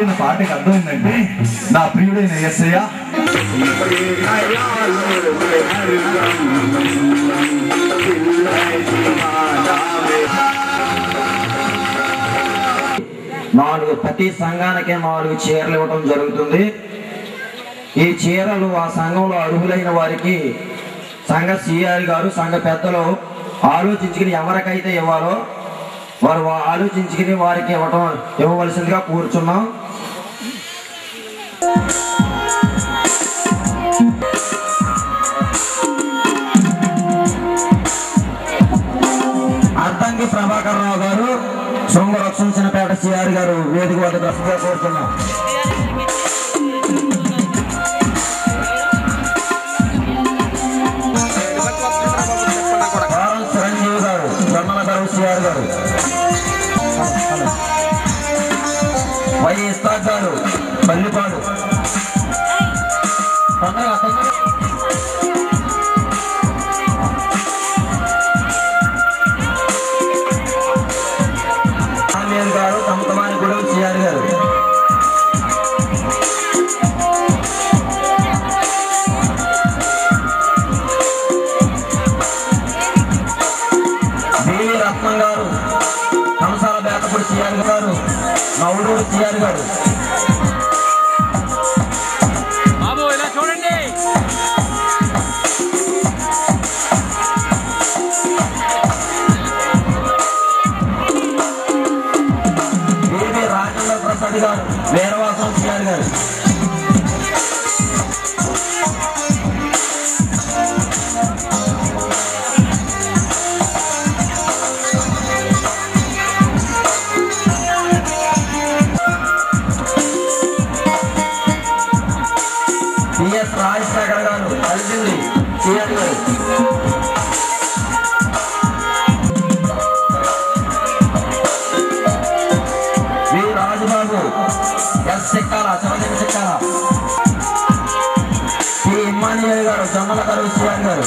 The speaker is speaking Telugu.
పాడిన పాటకి అర్థం ఏంటంటే నా ప్రియుడైన యేసయ్య ప్రతి సంఘానికి 4 చీరలు ఇవ్వడం జరుగుతుంది. ఈ చీరలు ఆ సంఘంలో అర్హులైన వారికి సంఘ సిఆర్ గారు సంఘ పెద్దలు ఆలోచించుకుని ఎవరికైతే ఇవ్వాలో వారు ఆలోచించుకుని వారికి ఇవ్వవలసిందిగా కూర్చున్నాం. అద్దంకి ప్రభాకర్ రావు గారు శృంగరక్షణపేట సిఆర్ గారు వేదిక వద్ద దర్శనంగా కోరుతున్నాం. చిరంజీవి గారు జొన్నల గారు సిఆర్ గారు వై ఇస్తాక్ గారు పల్లిపాడు గారు తమతమాని గూడెం సిఆర్ గారు దేవి రత్నం గారు కంసాల బేతపూడి సిఆర్ గారు నవలూరు సిఆర్ గారు చూడండి. దేవి రాజేంద్ర ప్రసాద్ గారు వీరవాసం సిఆర్ గారు పిఎస్ రాజశేఖర్ గారు కలిసింది సిఆర్ గారు V Rajubabu S Chikkala Chandradevi Chikkala P Emmanuel గారు జొన్నల గారు సిఆర్ గారు